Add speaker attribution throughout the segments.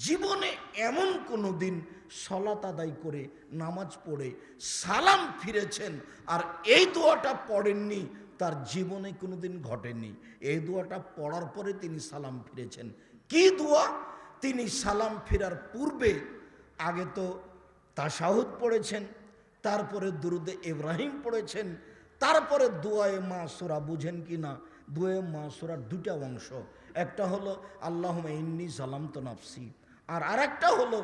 Speaker 1: জীবনে এমন কোনো দিন সালাত আদায় করে নামাজ পড়ে সালাম ফিরেছেন আর এই দোয়াটা পড়েননি, তার জীবনে কোনো দিন ঘটেনি। এই দোয়াটা পড়ার পরে তিনি সালাম ফিরেছেন। কি দোয়া? তিনি সালাম ফেরার পূর্বে আগে তো তাশাহুদ পড়েছেন, তারপরে দুরুদে ইব্রাহিম পড়েছেন, তারপরে দোয়ায়ে মাসুরা। বুঝেন কি না? দোয়ায়ে মাসুরার দুটা অংশ, একটা হলো আল্লাহুম্মা ইন্নী যালামতু নাফসি, আর আরেকটা হলো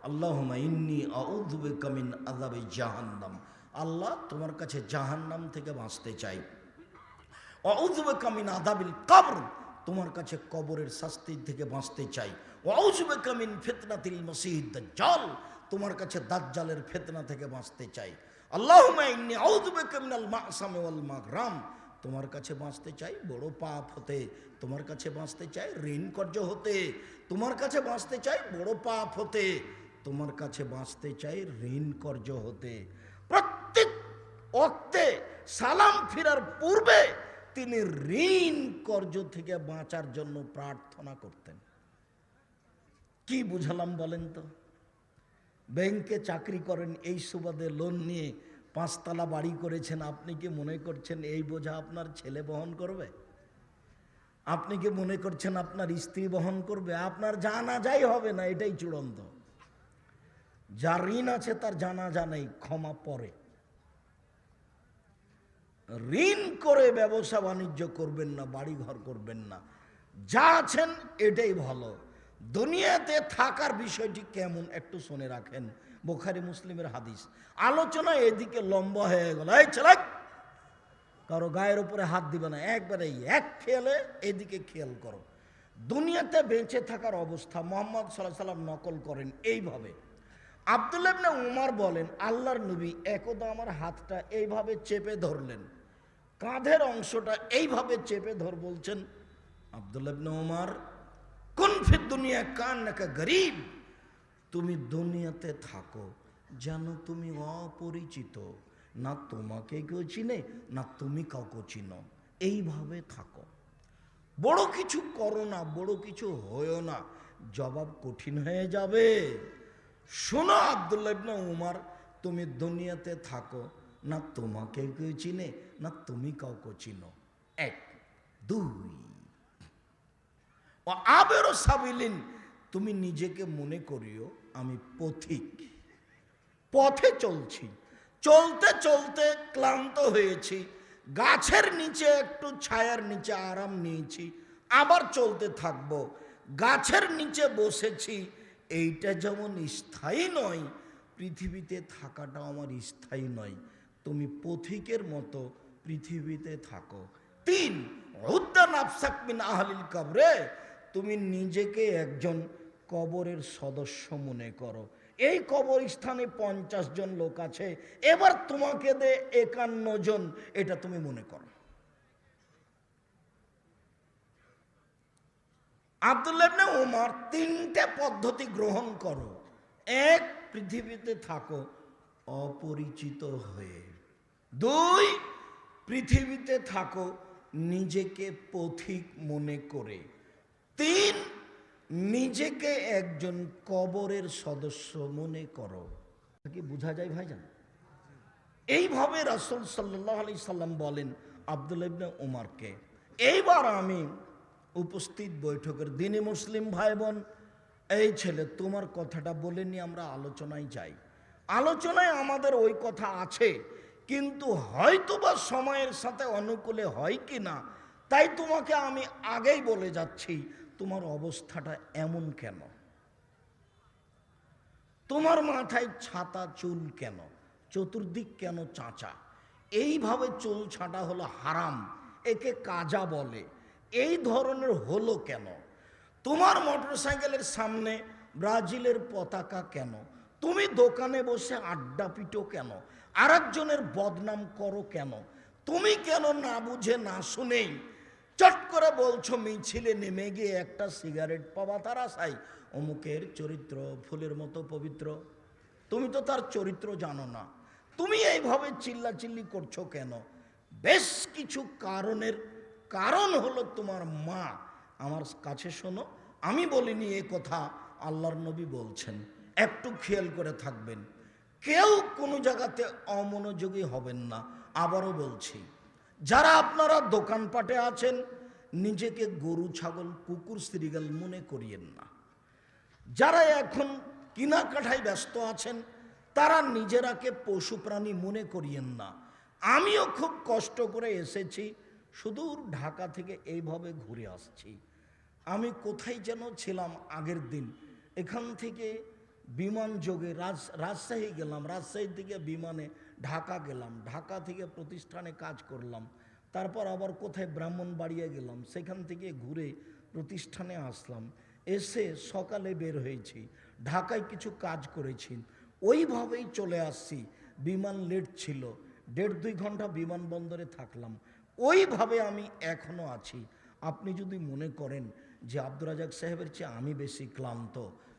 Speaker 1: আল্লাহুম্মা ইন্নী আউযু বিকা মিন আযাবি জাহান্নাম। আল্লাহ, তোমার কাছে জাহান্নাম থেকে বাঁচতে চাই। আউযু বিকা মিন আযাবিল কবর, তোমার কাছে কবরের শাস্তি থেকে বাঁচতে চাই। আউযু বিকা মিন ফিতনাতিল মাসিহিদ দাজ্জাল, তোমার কাছে দাজ্জালের ফিতনা থেকে বাঁচতে চাই। আল্লাহুম্মা ইন্নী আউযু বিকা মিনাল মা'সামি ওয়াল মাগরাম, তোমার কাছে বাঁচতে চাই বড় পাপ হতে, তোমার কাছে বাঁচতে চাই ঋণ কর্য হতে, তোমার কাছে বাঁচতে চাই বড় পাপ হতে, তোমার কাছে বাঁচতে চাই ঋণ কর্য হতে। প্রত্যেক ওয়াক্তে সালাম ফিরার পূর্বে তিনি ঋণ কর্য থেকে বাঁচার জন্য প্রার্থনা করতেন। কি বুঝালাম বলেন তো? ব্যাংকে চাকরি করেন, এই সুবাদে লোন নিয়ে 5 তলা বাড়ি করেছেন, আপনি কি মনে করছেন এই বোঝা আপনার ছেলে বহন করবে? আপনি কি মনে করছেন আপনার স্ত্রী বহন করবে? আপনার জানাজাই হবে না, এটাই চূড়ান্ত। যার ঋণ আছে তার জানাজা নেই, ক্ষমা পরে। ঋণ করে ব্যবসা বাণিজ্য করবেন না, বাড়ি ঘর করবেন না। যা আছেন এটাই ভালো। দুনিয়াতে থাকার বিষয়টি কেমন একটু শুনে রাখেন। বুখারী মুসলিমের হাদিস। আলোচনা এদিকে লম্বা হয়ে গেল, এই ছেলে কারো গায়ের উপরে হাত দিবে না, একবারে এক খেয়ালে এদিকে খেয়াল করো। দুনিয়াতে বেঁচে থাকার অবস্থা মুহাম্মদ সাল্লাল্লাহু আলাইহি সাল্লাম নকল করেন এইভাবে। আব্দুল্লাহ ইবনে উমর বলেন, আল্লাহর নবী একদা আমার হাতটা এইভাবে চেপে ধরলেন, কাঁধের অংশটা এইভাবে চেপে ধর বলছেন, আব্দুল্লাহ ইবনে উমর কুন ফিদ দুনিয়া কান্নাকা গরীব, তুমি দুনিয়াতে থাকো যেন তুমি অপরিচিত, না তোমাকে কেউ চিনে না তুমি কাউকে চিনো, এইভাবে থাকো। বড় কিছু করো না, বড় কিছু হয়েও না, জবাব কঠিন হয়ে যাবে। শোনো আব্দুল্লাহ ইবনে উমর, তুমি দুনিয়াতে থাকো না তোমাকে কেউ চিনে না তুমি কাউকে চিনো, 1 2। ও আবেরো সাবিলিন, তুমি নিজেকে মনে করিও আমি পথিক, পথে চলছি, চলতে চলতে ক্লান্ত হয়েছি, গাছের নিচে একটু ছায়ার নিচে আরাম নিয়েছি, আবার চলতে থাকবো। গাছের নিচে বসেছি, এইটা যেমন স্থায়ী নয়, পৃথিবীতে থাকাটাও আমার স্থায়ী নয়। তুমি পথিকের মতো পৃথিবীতে থাকো। 3 উদ্দা নাফসাক মিন আহলিল কবরে, তুমি নিজেকে একজন কবরের সদস্য মনে করো। এই কবরস্থানে 50 জন লোক আছে, এবার তোমাকে দে 51 জন, এটা তুমি মনে করো। আব্দুল্লাহ ইবনে উমর 3টে পদ্ধতি গ্রহণ করো। 1 পৃথিবীতে থাকো অপরিচিত হয়ে, 2 পৃথিবীতে থাকো নিজেকে পথিক মনে করে, 3 নিজেকে একজন কবরের সদস্য মনে করো। কি বোঝা যায় ভাইজান? এইভাবে রাসূল সাল্লাল্লাহু আলাইহি সাল্লাম বলেন আব্দুল্লাহ ইবনে উমরকে। এইবার আমি উপস্থিত বৈঠকের দিনী মুসলিম ভাই বোন, এই ছেলে তোমার কথাটা বলে নিয়ে আমরা আলোচনায় যাই। আলোচনায় আমাদের ওই কথা আছে, কিন্তু হয়তোবা সময়ের সাথে অনুকূলে হয় কি না, তাই তোমাকে আমি আগেই বলে যাচ্ছি, তোমার অবস্থাটা এমন কেন? তোমার মাথায় ছাতা চুল কেন? চতুর্দিক কেন চাঁচা? এইভাবে চুল ছাঁটা হলো হারাম, একে কাজা বলে। এই ধরনের হলো কেন? তোমার মোটরসাইকেলের সামনে ব্রাজিলের পতাকা কেন? তুমি দোকানে বসে আড্ডা পিটো কেন? আরেকজনের বদনাম করো কেন? তুমি কেন না বুঝে না শুনেই চট করে বলছো মিছিলে নেমে গিয়ে একটা সিগারেট পাওয়া তার আশায় অমুকের চরিত্র ফুলের মতো পবিত্র? তুমি তো তার চরিত্র জানো না, তুমি এইভাবে চিল্লাচিল্লি করছো কেন? বেশ কিছু কারণের কারণ হলো তোমার মা। আমার কাছে শোনো, আমি বলিনি এ কথা, আল্লাহর নবী বলছেন, একটু খেয়াল করে থাকবেন, কেউ কোনো জায়গাতে অমনোযোগী হবেন না। আবারও বলছি, যারা আপনারা দোকানপাটে আছেন, নিজেকে গরু ছাগল কুকুর শ্রীগাল মনে করিয়েন না। যারা এখন কেনাকাটায় ব্যস্ত আছেন, তারা নিজেরাকে পশু প্রাণী মনে করিয়েন না। আমিও খুব কষ্ট করে এসেছি, সুদূর ঢাকা থেকে এইভাবে ঘুরে আসছি। আমি কোথায় যেন ছিলাম আগের দিন, এখান থেকে বিমান যোগে রাজশাহী গেলাম, রাজশাহী থেকে বিমানে ঢাকা গেলাম, ঢাকা থেকে প্রতিষ্ঠানে কাজ করলাম, তারপর আবার কোথায় ব্রাহ্মণবাড়িয়া গেলাম, সেখান থেকে ঘুরে প্রতিষ্ঠানে আসলাম, এসে সকালে বের হয়েছি, ঢাকায় কিছু কাজ করেছি, ওইভাবেই চলে আসছি। বিমান লেট ছিল, 1.5-2 ঘন্টা বিমানবন্দরে থাকলাম, ওইভাবে আমি এখনো আছি। আপনি যদি মনে করেন যে আব্দুর রাজাক সাহেবের চেয়ে আমি বেশি ক্লান্ত,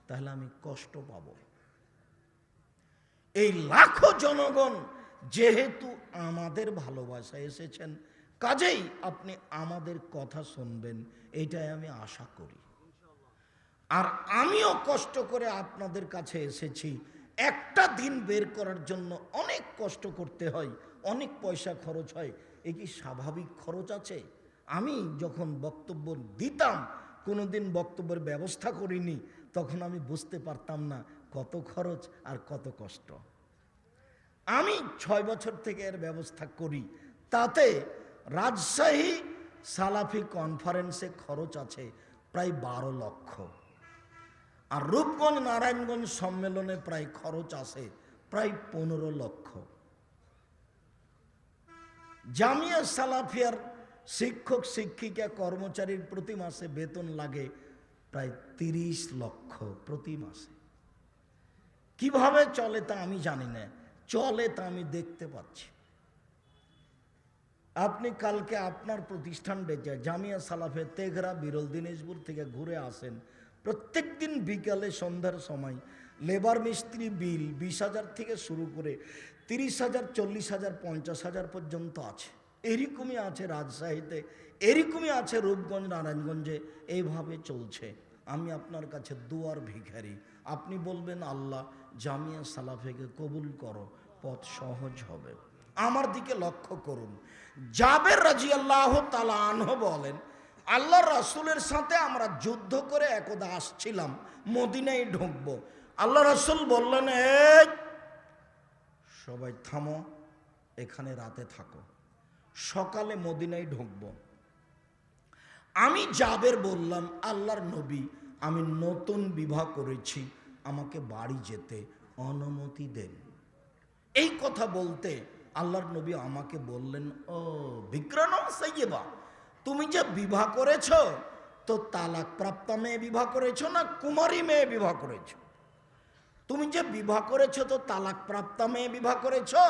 Speaker 1: তাহলে আমি কষ্ট পাব। এই লাখো জনগণ যেহেতু আমাদের ভালোবাসায় এসেছেন, কাজেই আপনি আমাদের কথা শুনবেন, এইটাই আমি আশা করি। আর আমিও কষ্ট করে আপনাদের কাছে এসেছি। একটা দিন বের করার জন্য অনেক কষ্ট করতে হয়, অনেক পয়সা খরচ হয়। এ কি স্বাভাবিক খরচ আছে? আমি যখন বক্তব্য দিতাম, কোনোদিন বক্তব্যের ব্যবস্থা করিনি, তখন আমি বুঝতে পারতাম না কত খরচ আর কত কষ্ট। আমি 6 বছর থেকে এর ব্যবস্থা করি, তাতে রাজশাহী সালাফি কনফারেন্সে খরচ আছে প্রায় 12 লক্ষ, আর রূপগঞ্জ নারায়ণগঞ্জ সম্মেলনে প্রায় খরচ আছে প্রায় 15 লক্ষ। জামিয়া সালাফিয়ার শিক্ষক শিক্ষিকা কর্মচারীর প্রতি মাসে বেতন লাগে প্রায় 30 লক্ষ প্রতি মাসে। কিভাবে চলে তা আমি জানি না, চলে তা আমি দেখতে পাচ্ছি। আপনি কালকে আপনার প্রতিষ্ঠান ডেকে জামিয়া সালাফে তেঘরা বিরল দিনাজপুর থেকে ঘুরে আসেন, প্রত্যেক দিন বিকালে সন্ধ্যার সময় লেবার মিস্ত্রি বিল 20,000 থেকে শুরু করে 30,000, 40,000, 50,000 পর্যন্ত আছে। এরকমই আছে রাজশাহীতে, এরকমই আছে রূপগঞ্জ নারায়ণগঞ্জে, এইভাবে চলছে। আমি আপনার কাছে দুয়ার ভিখারি, আপনি বলবেন আল্লাহ জামিয়া সালাফেকে কবুল করো, পথ সহজ হবে। আমার দিকে লক্ষ্য করুন, জাবের রাদিয়াল্লাহু তাআলা আনহু বলেন, আল্লাহ রাসূলের সাথে আমরা যুদ্ধ করে একদা আসছিলাম, মদিনায় ঢুকবো। আল্লাহ রাসূল বললেন, এই সবাই থামো, এখানে রাতে থাকো, সকালে মদিনায় ঢুকবো। আমি জাবের বললাম, আল্লাহর নবী, আমি নতুন বিবাহ করেছি, আমাকে বাড়ি যেতে অনুমতি দেন। এই কথা বলতে আল্লাহর নবী আমাকে বললেন, ও বিক্রনম সাইয়্যিবা, তুমি যে বিবাহ করেছ, তো তালাক প্রাপ্ত মেয়ে বিবাহ করেছো না কুমারী মেয়ে বিবাহ করেছো? তুমি যে বিবাহ করেছো, তো তালাক প্রাপ্ত মেয়ে বিবাহ করেছো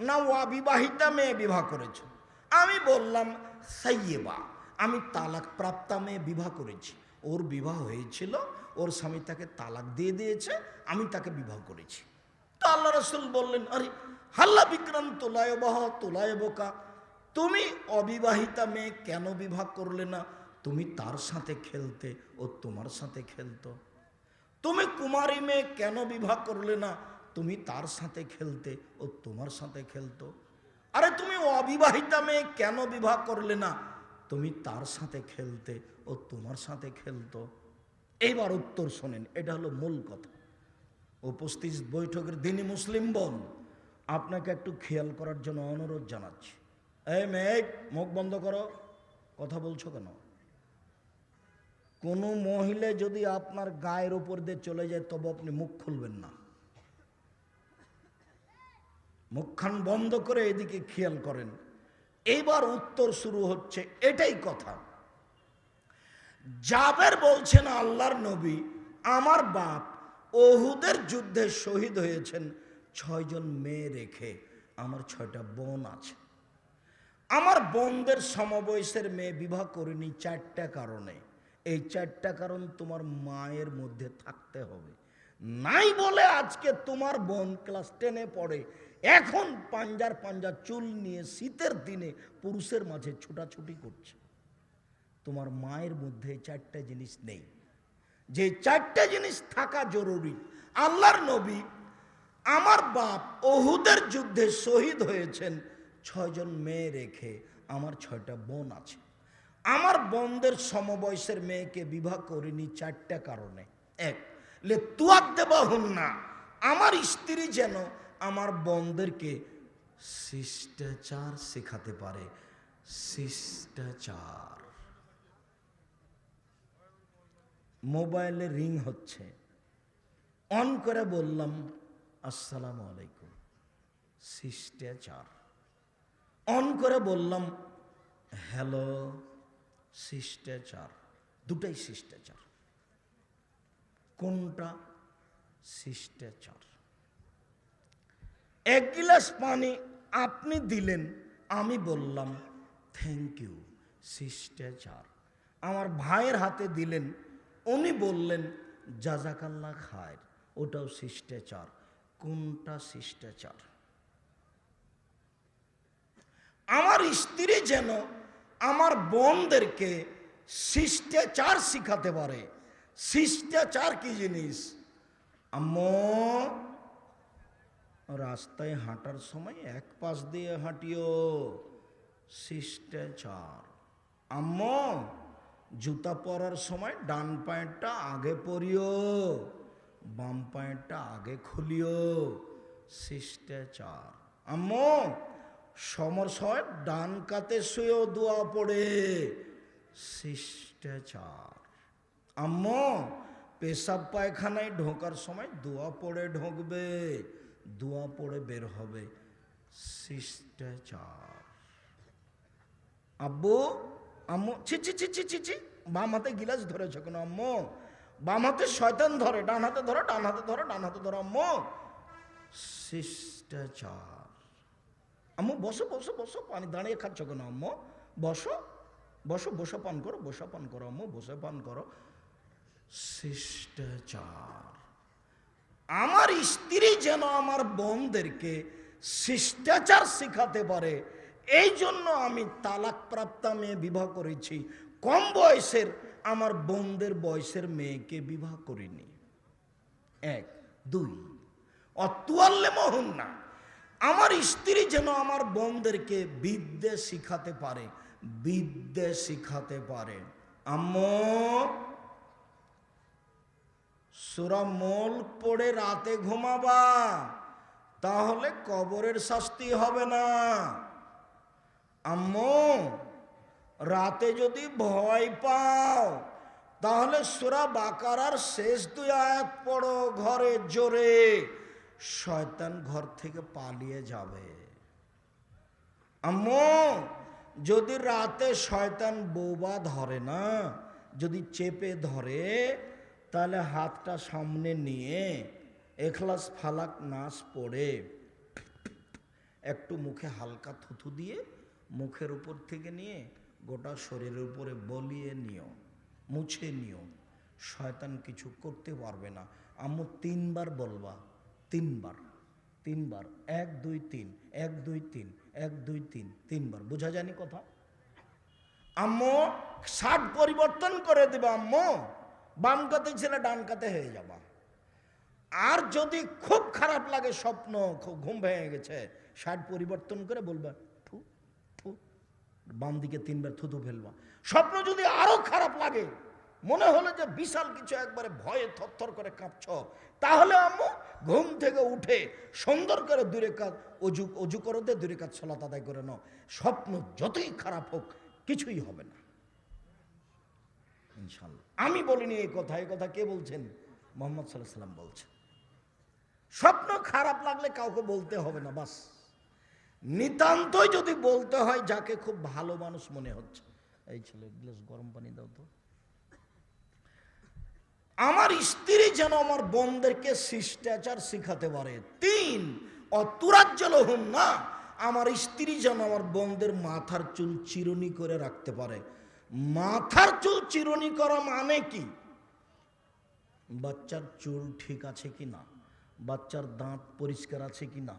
Speaker 1: না অবিবাহিতা মেয়ে বিবাহ করেছো? আমি বললাম সাইয়্যিবা, আমি তালাক প্রাপ্ত মেয়ে বিবাহ করেছি। ওর বিবাহ হয়েছিল, ওর স্বামী তাকে তালাক দিয়ে দিয়েছে, আমি তাকে বিবাহ করেছি। তো আল্লাহ রাসূল বললেন, আরে হাল্লা বিক্রান্ত তোলায় বোকা, তুমি অবিবাহিতা মেয়ে কেন বিবাহ করলে না? তুমি তার সাথে খেলতে, ও তোমার সাথে খেলতো। তুমি কুমারী মেয়ে কেন বিবাহ করলে না? তুমি তার সাথে খেলতে, ও তোমার সাথে খেলতো। আরে তুমি অবিবাহিতা মেয়ে কেন বিবাহ করলে না? তুমি তার সাথে খেলতে, ও তোমার সাথে খেলতো। এইবার উত্তর শোনেন, এটা হলো মূল কথা। উপস্থিত বৈঠকের দিনই মুসলিম বোন, আপনাকে একটু খেয়াল করার জন্য অনুরোধ জানাচ্ছি। এই মেয়ে, মুখ বন্ধ করো, কথা বলছো কেন? কোনো মহিলা যদি আপনার গায়ের উপর দিয়ে চলে যায়, তবে আপনি মুখ খুলবেন না। মুখখান বন্ধ করে এদিকে খেয়াল করেন। এইবার উত্তর শুরু হচ্ছে, এটাই কথা। জাবের বলছেন, আল্লাহর নবী, আমার বাপ ওহুদের যুদ্ধে শহীদ হয়েছেন 6 জন মেয়ে রেখে, আমার 6টা বোন আছে। আমার বোনদের সমবয়সের মেয়ে বিবাহ করিনি 4টা কারণে। এই 4টা কারণ তোমার মায়ের মধ্যে থাকতে হবে। নাই বলে আজকে তোমার বোন ক্লাস 10-এ পড়ে, এখন পাঞ্জার চুল নিয়ে শীতের দিনে পুরুষের মাঝে ছুটাছুটি করছে। তোমার মায়ের মধ্যে 4টা জিনিস নেই। যে চারটা জিনিস থাকা জরুরি। আল্লাহর নবী, আমার বাপ ওহুদের যুদ্ধে শহীদ হয়েছেন 6 জন মেয়ে রেখে, আমার 6টা বোন আছে। আমার বোনদের সমবয়সের মেয়েকে বিবাহ করিনি 4টা কারণে। এক, লে তুয়াক দেবা হন না, আমার স্ত্রী যেন আমার বোনদেরকে শিষ্টাচার শেখাতে পারে। শিষ্টাচার। মোবাইলে রিং হচ্ছে, অন করে বললাম আসসালামু আলাইকুম, শিষ্টাচার। অন করে বললাম হ্যালো, শিষ্টাচার। দুটাই শিষ্টাচার। কোনটা? শিষ্টাচার। 1 গিলাস পানি আপনি দিলেন, আমি বললাম থ্যাংক ইউ, শিষ্টাচার। আমার ভাইয়ের হাতে দিলেন, উনি বললেন জাজাকাল্লাহ খায়ের, ওটাও শিষ্টাচার। কোনটা শিষ্টাচার? আমার স্ত্রী যেন আমার বোনদেরকে শিষ্টাচার শিখাতে পারে। শিষ্টাচার কি জিনিস? আম্মু, রাস্তায় হাঁটার সময় এক পাশ দিয়ে হাঁটিও, শিষ্টাচার। আম্মু, জুতা পরার সময় ডান পায়েরটা আগে পরিও, বাম পায়েরটা আগে খুলিও, শিষ্টাচার। আম্মু, সময় ডান কাতে শুয়েও দোয়া পড়ে, শিষ্টাচার। আম্মু, পেশাব পায়খানায় ঢোকার সময় দোয়া পড়ে ঢোকবে, দোয়া পড়ে বের হবে, শিষ্টাচার। আব্বু, আম্মু, ছি ছি ছি ছি ছি ছি, বাম হাতে গিলাস ধরেছে কেন আম্মু? বাম হাতে শয়তান ধরে, ডান হাতে ধরো, ডান হাতে ধরো, ডান হাতে ধরো আম্মু, শিষ্টাচার। আম্মু বসো বসো বসো, পানি দাঁড়িয়ে খাচ্ছ কেন আম্মু? বসো বসো, বসে পান করো, বসে পান করো আম্মু, বসে পান করো, শিষ্টাচার। আমার স্ত্রী যেন আমার বোনদেরকে শিষ্টাচার শিখাতে পারে, এই জন্য আমি তালাক প্রাপ্তা মেয়ে বিবাহ করেছি। কম বয়সের আমার বোনদের বয়সের মেয়েকে বিবাহ করিনি। 1, 2, অতুয়াল্লে মোহন না, আমার স্ত্রী যেন আমার বোনদেরকে বিদ্যে শিখাতে পারে, বিদ্যে শিখাতে পারে। আম্মু, সূরা মুলক পড়ে রাতে ঘুমাবা, তাহলে কবরের শাস্তি হবে না। আম্মু, রাতে যদি ভয় পাও, তাহলে সূরা বাকারার শেষ 2 আয়াত পড়ো ঘরে জোরে, শয়তান ঘর থেকে পালিয়ে যাবে। আম্মু, যদি রাতে শয়তান বোবা ধরে না, যদি চেপে ধরে, তাহলে হাতটা সামনে নিয়ে ইখলাস ফালাক নাস পড়ে একটু মুখে হালকা থুথু দিয়ে মুখের উপর থেকে নিয়ে গোটা শরীরের উপরে বলিয়ে নিও, মুছে নিও, শয়তান কিছু করতে পারবে না। আম্মু 3 বার বলবা, 3 বার, 3 বার, 1 2 3, 1 2 3, 1 2 3, 3 বার। বোঝা যায়নি কথা? আম্মু, শার্ট পরিবর্তন করে দিবা আম্মু, বাম কাতে ছেলে ডান কাতে হয়ে যাবা। আর যদি খুব খারাপ লাগে, স্বপ্ন ঘুম ভেঙে গেছে, শার্ট পরিবর্তন করে বলবা থু থু, বাম দিকে 3 বার থুতু ফেলবা। স্বপ্ন যদি আরো খারাপ লাগে, মনে হলো যে বিশাল কিছু, একবারে ভয়ে থরথর করে কাঁপছ, তাহলে আম্মু ঘুম থেকে উঠে সুন্দর করে 2 রাকাত অজু করে দে, 2 রাকাত সালাত আদায় করে নাও। স্বপ্ন যতই খারাপ হোক কিছুই হবে না ইনশাআল্লাহ। আমি বলিনি এই কথা, এই কথা কে বলছেন? মুহাম্মদ সাল্লাল্লাহু আলাইহি ওয়াসাল্লাম বলছেন। স্বপ্ন খারাপ লাগলে কাউকে বলতে হবে না, বাস। নিতান্তই যদি বলতে হয় যাকে খুব ভালো মানুষ মনে হচ্ছে, এই ছেলে গ্লাস গরম পানি দাও তো। আমার স্ত্রী যেন আমার বোনদেরকে শিষ্টাচার শিখাতে পারে। 3, অতুরাজ্জল হন না, আমার স্ত্রী যেন আমার বোনদের মাথার চুল চিরুনি করে রাখতে পারে। মাথার চুল চিরুনি করা মানে কি? বাচ্চার চুল ঠিক আছে কি না, বাচ্চার দাঁত পরিষ্কার আছে কি না,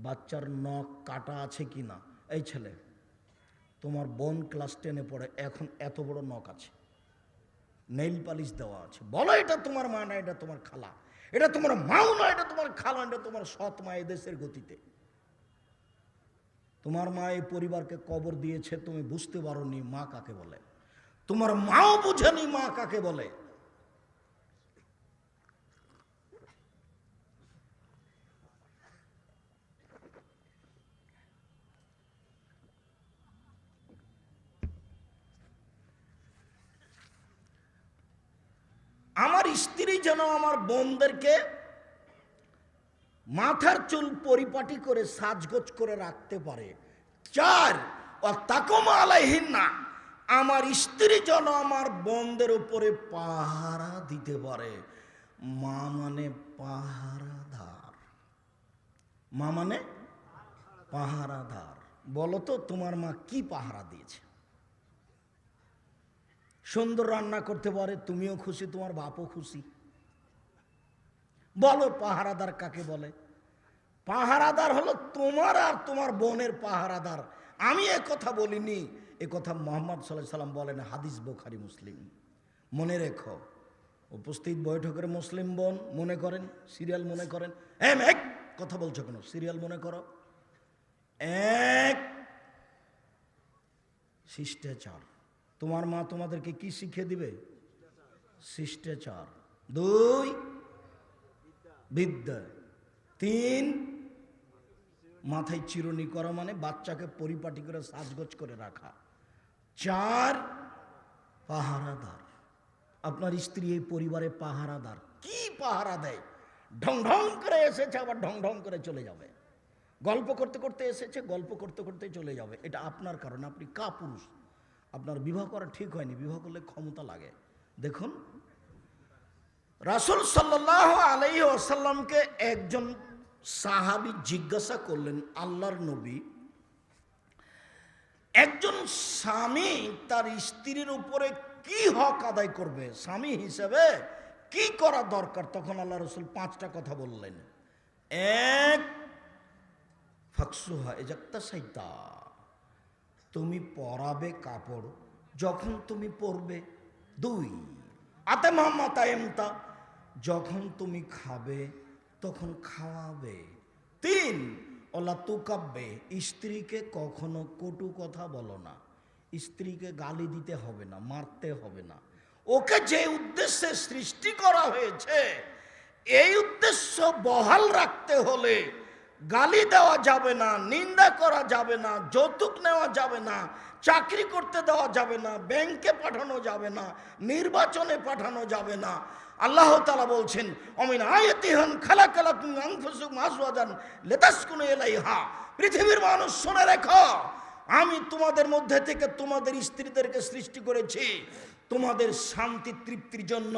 Speaker 1: বাচ্চার নখ কাটা আছে কি না। এই ছেলে, তোমার বোন ক্লাস 10-এ পড়ে, এখন এত বড় নখ আছে, নেইল পালিশ দেওয়া আছে। বলো এটা তোমার মা না, এটা তোমার খালা, এটা তোমার মাও না, এটা তোমার খালা, এটা তোমার সৎ মা। দেশের গতিতে তোমার মা এই পরিবারকে কবর দিয়েছে, তুমি বুঝতে পারোনি মা কাকে বলে। তোমার মাও বুঝেনি মা কাকে বলে। আমার স্ত্রী যেন আমার বোনদেরকে মাথার চুল পরিপাটি করে সাজগোজ করে রাখতে পারে। 4 তাকমা আলাইহিন্না, আমার স্ত্রী যেন আমার বোনদের উপরে পাহারা দিতে পারে। মা মানে পাহারাদার, মা মানে পাহারাদার। বলো তো তোমার মা কি পাহারা দিয়েছে? সুন্দর রান্না করতে পারে, তুমিও খুশি, তোমার বাপও খুশি। বলো পাহারাদার কাকে বলে? পাহারাদার হলো তোমার আর তোমার বোনের পাহারাদার। আমি এ কথা বলিনি, এ কথা মুহাম্মদ সাল্লাল্লাহু আলাইহি সাল্লাম বলেন, হাদিস বুখারী মুসলিম। মনে রেখো, উপস্থিত বৈঠকের মুসলিম বোন মনে করেন, সিরিয়াল মনে করেন। এক কথা বলছো কেন? সিরিয়াল মনে করো। 1 শিষ্টাচার। তোমার মা তোমাদেরকে কি শিখিয়ে দিবে? শিষ্টাচার। 2 বিদ্যা। 3 মাথায় চিরুনি করা, মানে বাচ্চাকে পরিপাটি করে সাজগোজ করে রাখা। 4 পাহারাদার। আপনার স্ত্রী এই পরিবারে পাহারাদার। কি পাহারা দেয়? ঢং ঢং করে এসেছে, আবার ঢং ঢং করে চলে যাবে। গল্প করতে করতে এসেছে, গল্প করতে করতে চলে যাবে। এটা আপনার কারণে, আপনি কাপুরুষ। আপনার বিবাহ করা ঠিক হয়নি, বিবাহ করলে ক্ষমতা লাগে। দেখুন, রাসূল সাল্লাল্লাহু আলাইহি ওয়াসাল্লামকে একজন সাহাবী জিজ্ঞাসা করলেন, আল্লাহর নবী, একজন স্বামী তার স্ত্রীর উপরে কি হক আদায় করবে, স্বামী হিসেবে কি করা দরকার? তখন আল্লাহ রাসূল 5টা কথা বললেন। 1 ফাকসুহা ইজাক্তা সাইতা, তুমি পরাবে কাপড় যখন তুমি পরবে। 2 আতেমাম্মা তাইমতা, যখন তুমি খাবে তখন খাওয়াবে। 3 ওলা তুকাব্বে, স্ত্রীকে কখনো কটু কথা বলো না। স্ত্রীকে গালি দিতে হবে না, মারতে হবে না। ওকে যে উদ্দেশ্যে সৃষ্টি করা হয়েছে, এই উদ্দেশ্য বহাল রাখতে হলে গালি দেওয়া যাবে না, নিন্দা করা যাবে না, যৌতুক নেওয়া যাবে না, চাকরি করতে দেওয়া যাবে না, ব্যাংকে পাঠানো যাবে না, নির্বাচনে পাঠানো যাবে না। আল্লাহ তাআলা বলছেন, অমিন আয়াতিহান খালাকালাকুম আনফুসাকুম আজওয়াজান লিতাসকুনু ইলাইহা, পৃথিবীর মানুষ শুনে রেখো, আমি তোমাদের মধ্যে থেকে তোমাদের স্ত্রীদেরকে সৃষ্টি করেছি তোমাদের শান্তি তৃপ্তির জন্য।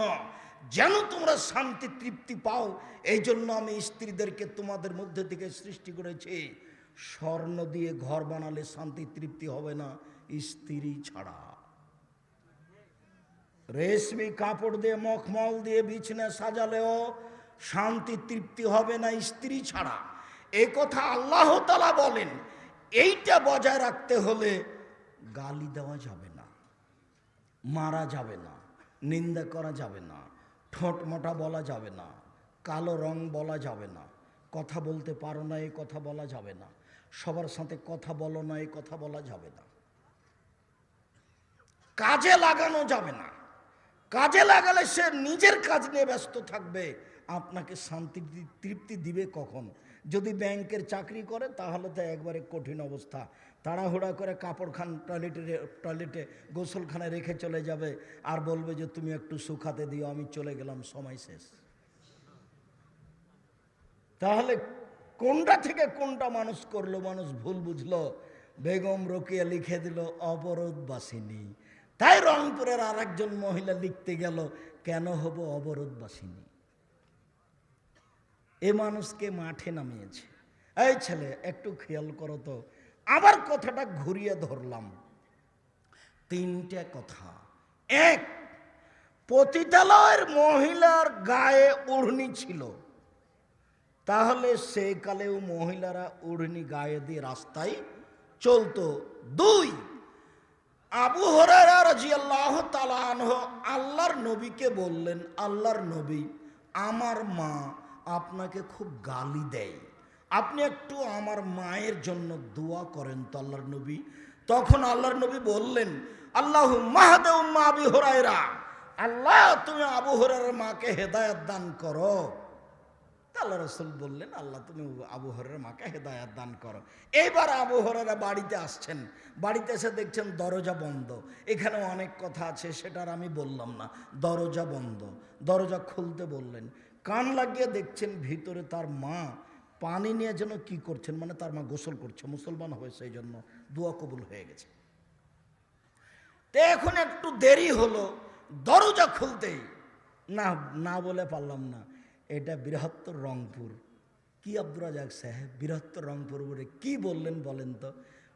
Speaker 1: যেন তোমরা শান্তি তৃপ্তি পাও, এই জন্য আমি স্ত্রীদেরকে তোমাদের মধ্যে থেকে সৃষ্টি করেছি। স্বর্ণ দিয়ে ঘর বানালে শান্তি তৃপ্তি হবে না স্ত্রী ছাড়া। রেশমি কাপড় দিয়ে, মখমল দিয়ে বিছানা সাজালেও শান্তি তৃপ্তি হবে না স্ত্রী ছাড়া। এই কথা আল্লাহ তাআলা বলেন। এইটা বজায় রাখতে হলে গালি দেওয়া যাবে না, মারা যাবে না, নিন্দা করা যাবে না, ঠোঁট মোটা বলা যাবে না, কালো রং বলা যাবে না, কথা বলতে পারো না এই কথা বলা যাবে না, সবার সাথে কথা বলো না এই কথা বলা যাবে না, কাজে লাগানো যাবে না। কাজে লাগালে সে নিজের কাজ নিয়ে ব্যস্ত থাকবে, আপনাকে শান্তি তৃপ্তি দিবে কখন? যদি ব্যাংকের চাকরি করে তাহলে তো একবারে কঠিন অবস্থা। তাড়াহুড়া করে কাপড়খান টয়লেটে গোসলখানে রেখে চলে যাবে আর বলবে যে তুমি একটু শুকাতে দিও, আমি চলে গেলাম, সময় শেষ। তাহলে কোনটা থেকে কোনটা মানুষ করলো, মানুষ ভুল বুঝলো। বেগম রোকেয়া লিখে দিল অবরোধবাসিনী। তাই রংপুরের আর একজন মহিলা লিখতে গেল, কেন হব অবরোধবাসিনী? এ মানুষকে মাঠে নামিয়েছে। এই ছেলে একটু খেয়াল করো তো, আবার কথাটা ঘুরিয়ে ধরলাম। 3টে কথা। 1, পতিতালয়ের মহিলার গায়ে ওড়নি ছিল, তাহলে সেই কালেও মহিলারা ওড়নি গায়ে দিয়ে রাস্তায় চলতো। 2, আবু হুরায়রা রাদিয়াল্লাহু তাআলা আনহু আল্লাহর নবীকে বললেন, আল্লাহর নবী, আমার মা আপনাকে খুব গালি দেয়, আপনি একটু আমার মায়ের জন্য দোয়া করেন তো আল্লাহর নবী। তখন আল্লাহর নবী বললেন, আল্লাহুম্মা হাদি উম্মা আবি হুরায়রা, আল্লাহ তুমি আবু হুরায়রার মাকে হেদায়েত দান করো। আল্লাহ রাসূল বললেন, আল্লাহ তুমি আবু হুরায়রার মাকে হেদায়েত দান করো। এইবার আবু হুরায়রা বাড়িতে আসছেন, বাড়িতে এসে দেখছেন দরজা বন্ধ। এখানে অনেক কথা আছে, সেটা আর আমি বললাম না। দরজা বন্ধ, দরজা খুলতে বললেন, কান লাগিয়ে দেখছেন ভিতরে তার মা পানি নিয়ে যেন কি করছেন, মানে তার মা গোসল করছে, মুসলমান হয়েছে এই জন্য দোয়া কবুল হয়ে গেছে। তো এখন একটু দেরি হলো দরজা খুলতেই, না না বলে পারলাম না, এটা বৃহত্তর রংপুর। কি আব্দুর রাজাক সাহেব বৃহত্তর রংপুর বলে কি বললেন বলেন তো?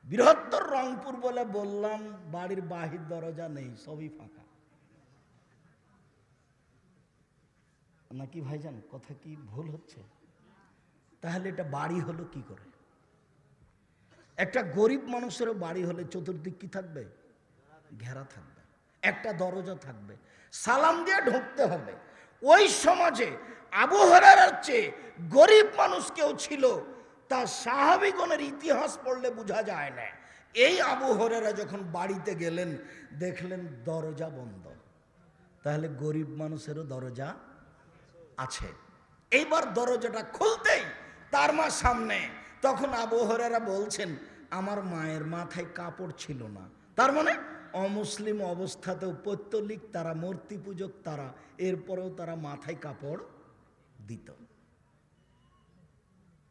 Speaker 1: বৃহত্তর রংপুর বলে বললাম, বাড়ির বাহির দরজা নেই, সবই ফাঁকা। নাকি ভাইজান কথা কি ভুল হচ্ছে? তাহলে এটা বাড়ি হলো কি করে? একটা গরিব মানুষেরও বাড়ি হলে চতুর্দিক কি থাকবে? ঘেরা থাকবে, একটা দরজা থাকবে, সালাম দিয়ে ঢুকতে হবে। ওই সমাজে আবু হুরায়রার চেয়ে গরিব মানুষ কেউ ছিল তা সাহাবীগণের ইতিহাস পড়লে বোঝা যায় না। এই আবু হুরায়রা যখন বাড়িতে গেলেন দেখলেন দরজা বন্ধ, তাহলে গরিব মানুষেরও দরজা আছে। এইবার দরজাটা খুলতেই তার মা সামনে। তখন আবু হুরায়রা বলছেন, আমার মায়ের মাথায় কাপড় ছিল না। তার মানে অমুসলিম অবস্থাতেও পৈত্তলিক তারা, মূর্তি পূজক তারা, এরপরেও তারা মাথায় কাপড় দিত,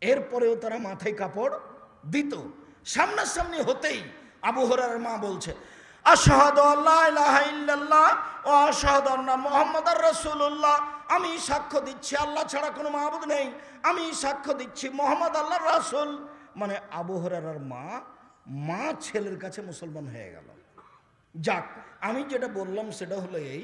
Speaker 1: এরপরেও তারা মাথায় কাপড় দিত। সামনাসামনি হতেই আবু হুরায়রার মা বলছে, আশহাদু আল্লা ইলাহা ইল্লাল্লাহ ওয়া আশহাদু আন্না মুহাম্মাদার রাসূলুল্লাহ, আমি সাক্ষ্য দিচ্ছি আল্লাহ ছাড়া কোনো মাবুদ নেই, আমি সাক্ষ্য দিচ্ছি মুহাম্মদ আল্লাহর রাসূল। মানে আবু হুরায়রার মা ছেলের কাছে মুসলমান হয়ে গেল। যাক, আমি যেটা বললাম সেটা হলো এই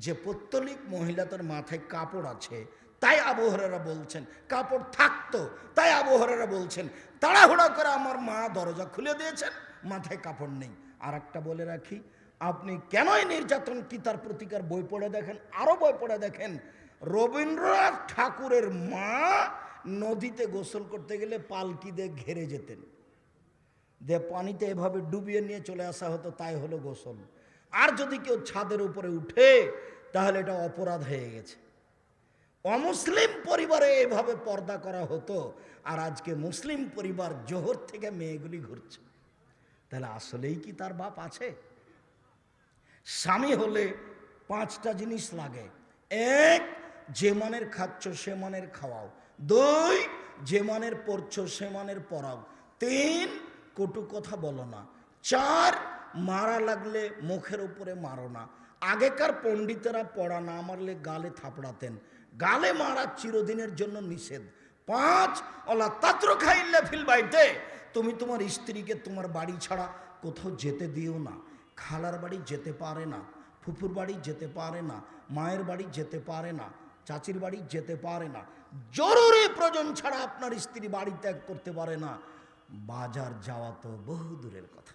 Speaker 1: যে পৌত্তলিক মহিলা তার মাথায় কাপড় আছে, তাই আবু হুরায়রা বলছেন, কাপড় থাকতো তাই আবু হুরায়রা বলছেন তাড়াহুড়া করে আমার মা দরজা খুলে দিয়েছেন, মাথায় কাপড় নেই। আর একটা বলে রাখি, আপনি কেনই নির্যাতন কি তার প্রতিকার বই পড়ে দেখেন, আরো বই পড়ে দেখেন, রবীন্দ্রনাথ ঠাকুরের মা নদীতে গোসল করতে গেলে পালকি দিয়ে ঘেরে যেতেন, যে পানিতে এভাবে ডুবিয়ে নিয়ে চলে আসা হতো, তাই হলো গোসল। আর যদি কেউ ছাদের উপরে উঠে তাহলে এটা অপরাধ হয়ে গেছে। অমুসলিম পরিবারে এভাবে পর্দা করা হতো, আর আজকে মুসলিম পরিবার জোহর থেকে মেয়েগুলি ঘুরছে। তাহলে আসলেই কি তার বাপ আছে? স্বামী হলে 5টা জিনিস লাগে। 1, যে মানের খাচ্ছ সে মানের খাওয়াও। 2, যে মানের পড়ছো সে মানের পড়াও। 3, কটু কথা বলো না। 4, মারা লাগলে মুখের উপরে মারো না। আগেকার পণ্ডিতেরা পড়া না মারলে গালে থাপড়াতেন, গালে মারা চিরদিনের জন্য নিষেধ। 5, ওলা তাত্র খাইল্লা ফিল বাইতে, তুমি তোমার স্ত্রীকে তোমার বাড়ি ছাড়া কোথাও যেতে দিও না। খালার বাড়ি যেতে পারে না, ফুফুর বাড়ি যেতে পারে না, মায়ের বাড়ি যেতে পারে না, চাচির বাড়ি যেতে পারে না। জরুরি প্রয়োজন ছাড়া আপনার স্ত্রী বাড়ি ত্যাগ করতে পারে না। বাজার যাওয়া তো বহু দূরের কথা,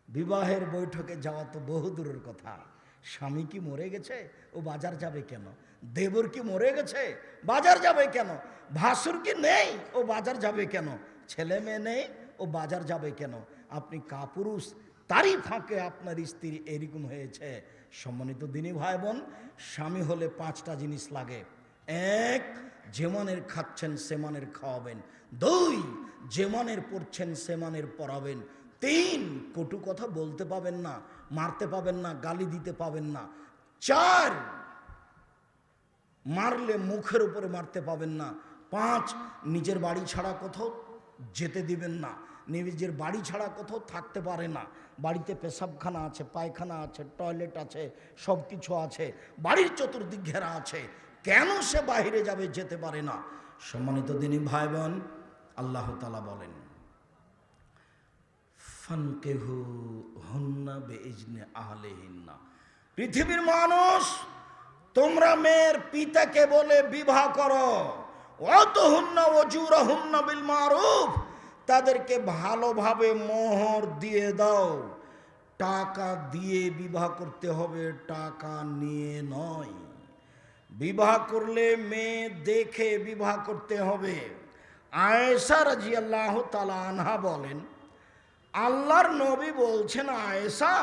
Speaker 1: বিবাহের বৈঠকে যাওয়া তো বহু দূরের কথা। স্বামী কি মরে গেছে, ও বাজার যাবে কেন? দেবর কি মরে গেছে, বাজার যাবে কেন? ভাসুর কি নেই, ও বাজার যাবে কেন? ছেলে মেয়ে নেই, ও বাজার যাবে কেন? আপনি কাপুরুষ, তারই ফাঁকে আপনার স্ত্রী এরকম হয়েছে। সম্মানিত দিনী ভাই বোন, স্বামী হলে 5টা জিনিস লাগে। 1, যেমানের খাচ্ছেন সেমানের খাওয়াবেন। 2, যেমানের পড়ছেন সেমানের পড়াবেন। 3, কটু কথা বলতে পাবেন না, মারতে পাবেন না, গালি দিতে পাবেন না। 4, মারলে মুখের উপরে মারতে পাবেন না। 5, নিজের বাড়ি ছাড়া কোথাও যেতে দিবেন না, নিজের বাড়ি ছাড়া কোথাও থাকতে পারে না। বাড়িতে পেশাবখানা আছে, পায়খানা আছে, টয়লেট আছে, সব কিছু আছে, বাড়ির চতুর্দিক ঘেরা আছে, কেন সে বাইরে যাবে, যেতে পারে না? সম্মানিত দিনী ভাই বোন, আল্লাহ তাআলা বলেন, ফানকিহু হুন্না বিইজনি আহলিহিন্না, পৃথিবীর মানুষ তোমরা মেয়ের পিতাকে বলে বিবাহ করো। ওয়াতুহুন্না ওয়াজুরহুন্না বিল মারুফ, তাদেরকে ভালোভাবে মোহর দিয়ে দাও। টাকা দিয়ে বিবাহ করতে হবে, টাকা নিয়ে নয়। বিবাহ করলে মেয়ে দেখে বিবাহ করতে হবে। আয়েশা রাদিয়াল্লাহু তাআলা আনহা বলেন, আল্লাহর নবী বলছেন, আয়েশা,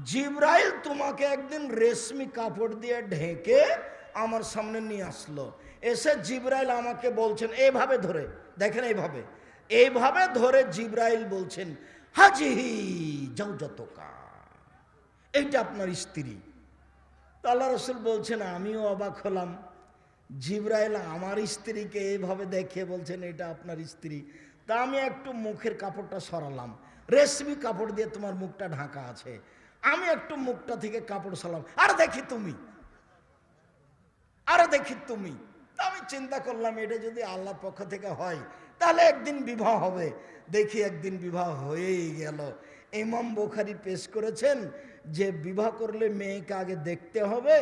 Speaker 1: জিবরাইল তোমাকে একদিন রেশমি কাপড় দিয়ে ঢেকে আমার সামনে নিয়ে আসলো। এসে জিবরাইল আমাকে বলছেন, এইভাবে ধরে দেখেন, এইভাবে ধরে জিবরাইল বলছেন, হাজিহি জাওজাতুকা, এইটা আপনার স্ত্রী। আল্লাহ রাসূল বলছেন, আমিও অবাক হলাম, জিবরাইল আমার স্ত্রীকে এইভাবে দেখে বলছেন এটা আপনার স্ত্রী। তা আমি একটু মুখের কাপড়টা সরালাম, রেশমি কাপড় দিয়ে তোমার মুখটা ঢাকা আছে, আমি একটু মুখটা থেকে কাপড় সরালাম, আর দেখি তুমি। তা আমি চিন্তা করলাম, এটা যদি আল্লাহর পক্ষ থেকে হয় তাহলে একদিন বিবাহ হবে। দেখি একদিন বিবাহ হয়েই গেল। ইমাম বুখারী পেশ করেছেন যে বিবাহ করলে মেয়েকে আগে দেখতে হবে,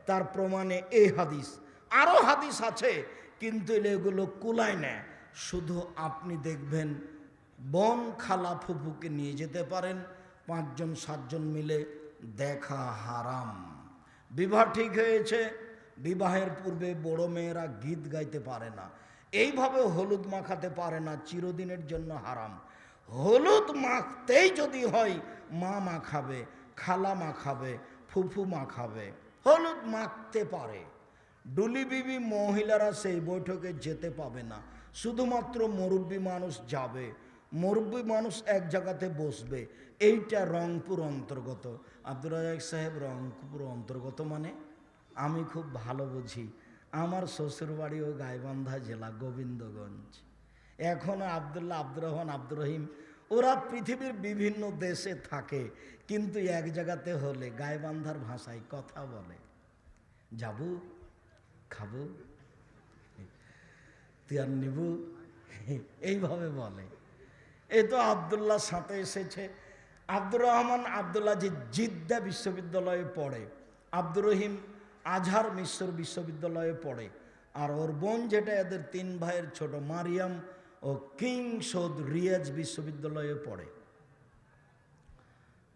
Speaker 1: তার প্রমাণে এই হাদিস। আরও হাদিস আছে, কিন্তু এগুলো কুলায় না। শুধু আপনি দেখবেন বোন, খালা, ফুফুকে নিয়ে যেতে পারেন, 5 জন 7 জন মিলে দেখা হারাম। বিবাহ ঠিক হয়েছে, বিবাহের পূর্বে বড় মেয়েরা গীত গাইতে পারে না, এইভাবে হলুদ মাখাতে পারে না, চিরদিনের জন্য হারাম। হলুদ মাখতেই যদি হয়, মা মাখাবে, খালা মাখাবে, ফুফু মাখাবে, হলুদ মাখতে পারে। ডুলি বিবি মহিলারা সেই বৈঠকে যেতে পাবে না, শুধুমাত্র মুরব্বী মানুষ যাবে। মুরব্বী মানুষ এক জায়গাতে বসবে। এইটা রংপুর অন্তর্গত। আব্দুর রাজ্জাক সাহেব রংপুর অন্তর্গত মানে আমি খুব ভালো বুঝি। আমার শ্বশুরবাড়িও গাইবান্ধা জেলা, গোবিন্দগঞ্জ। এখনও আবদুল্লাহ, আব্দুর রহমান, আব্দুর রহিম, ওরা পৃথিবীর বিভিন্ন দেশে থাকে, কিন্তু এক জায়গাতে হলে গাইবান্ধার ভাষায় কথা বলে। যাবো, খাবো, তুই আর নিবু, এইভাবে বলে। এই তো আবদুল্লাহর সাথে এসেছে। আব্দুর রহমান আবদুল্লাহ যে জিদ্দা বিশ্ববিদ্যালয়ে পড়ে, আব্দুর রহিম আজহার মিশর বিশ্ববিদ্যালয়ে পড়ে, আর ওর বোন যেটা এদের 3 ভাইয়ের ছোট, মারিয়াম ও কিং সৌদ রিয়াজ বিশ্ববিদ্যালয়ে পড়ে।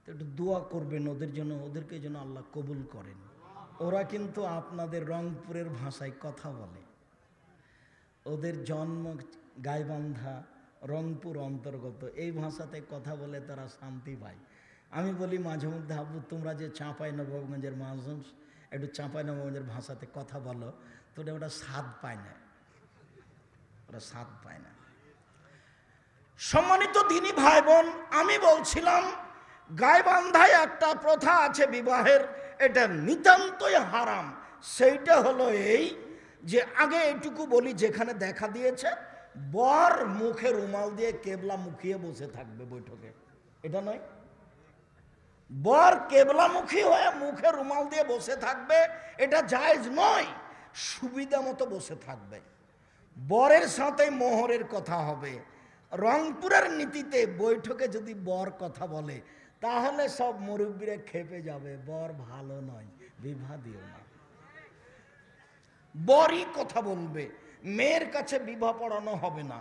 Speaker 1: একটু দোয়া করবেন ওদের জন্য, ওদেরকে যেন আল্লাহ কবুল করেন। ওরা কিন্তু আপনাদের রংপুরের ভাষায় কথা বলে। ওদের জন্ম গাইবান্ধা, রংপুর অন্তর্গত, এই ভাষাতে কথা বলে তারা শান্তি পায়। আমি বলি মাঝে মধ্যে, আব্বু তোমরা যে চাঁপাইনবাবগঞ্জের মানুষ, একটু চাঁপাইনবাবগঞ্জের ভাষাতে কথা বলো, তো ওটা স্বাদ পায় না, ওরা স্বাদ পায় না। সম্মানিত দিনী ভাই বোন, আমি বলছিলাম গাইবান্ধায় একটা প্রথা আছে বিবাহের, এটা নিতান্তই হারাম। সেইটা হলো এই যে, আগে এটুকু বলি, যেখানে দেখা দিয়েছে বর মুখে রুমাল দিয়ে কেবলা মুখিয়ে বসে থাকবে বৈঠকে, এটা নয়। বর কেবলামুখী হয়ে মুখে রুমাল দিয়ে বসে থাকবে, এটা জায়েজ নয়। সুবিধা মতো বসে থাকবে। বরের সাথে মোহরের কথা হবে। রংপুরের নীতিতে বৈঠকে যদি বর কথা বলে, তাহলে সব মুরব্বীরা খেপে যাবে, বর ভালো নয়, বিবাহ দিও না। বরই কথা বলবে, মেয়ের কাছে বিবাহ পড়ানো হবে না।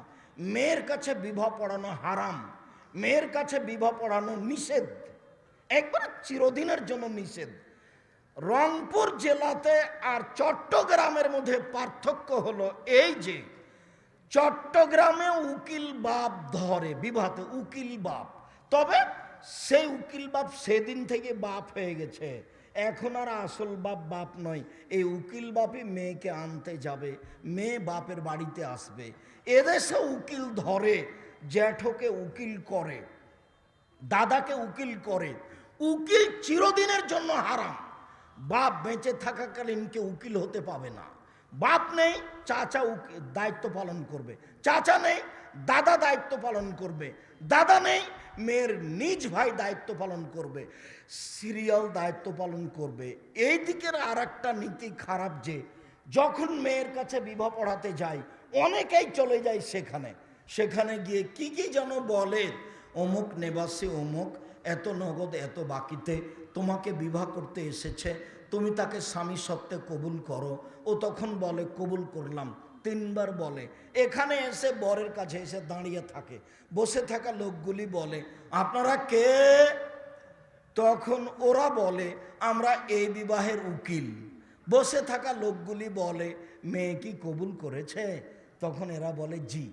Speaker 1: মেয়ের কাছে বিবাহ পড়ানো হারাম, মেয়ের কাছে বিবাহ পড়ানো নিষেধ, একবারে চিরদিনের জন্য নিষেধ। রংপুর জেলাতে আর চট্টগ্রামের মধ্যে পার্থক্য হলো এই যে, চট্টগ্রামে উকিল বাপ ধরে বিবাহতে, উকিল বাপ। তবে সেই উকিল বাপ সেদিন থেকে বাপ হয়ে গেছে, এখন আর আসল বাপ নয়। এই উকিল বাপই মেয়েকে আনতে যাবে, মেয়ে বাপের বাড়িতে আসবে। এদেশে উকিল ধরে, জ্যাঠকে উকিল করে, দাদাকে উকিল করে। উকিল চিরদিনের জন্য হারাম। বাপ বেঁচে থাকাকালীন কেউ উকিল হতে পাবে না। বাপ নেই, চাচা দায়িত্ব পালন করবে, চাচা নেই, দাদা দায়িত্ব পালন করবে, দাদা নেই, মেয়ের নিজ ভাই দায়িত্ব পালন করবে, সিরিয়াল দায়িত্ব পালন করবে। এই দিকের আর একটা নীতি খারাপ যে, যখন মেয়ের কাছে বিবাহ পড়াতে যায়, অনেকেই চলে যায় সেখানে গিয়ে কি যেন বলে, অমুক নেবাসী অমুক, এত নগদ এত বাকিতে তোমাকে বিবাহ করতে এসেছে, তুমি তাকে স্বামী সত্ত্বে কবুল করো। ও তখন বলে কবুল করলাম, 3 বার বলে। এখানে এসে বরের কাছে এসে দাঁড়িয়ে থাকে, বসে থাকা লোকগুলি বলে, আপনারা কে? তখন ওরা বলে আমরা এই বিবাহের উকিল। বসে থাকা লোকগুলি বলে মেয়ে কি কবুল করেছে? তখন এরা বলে জি।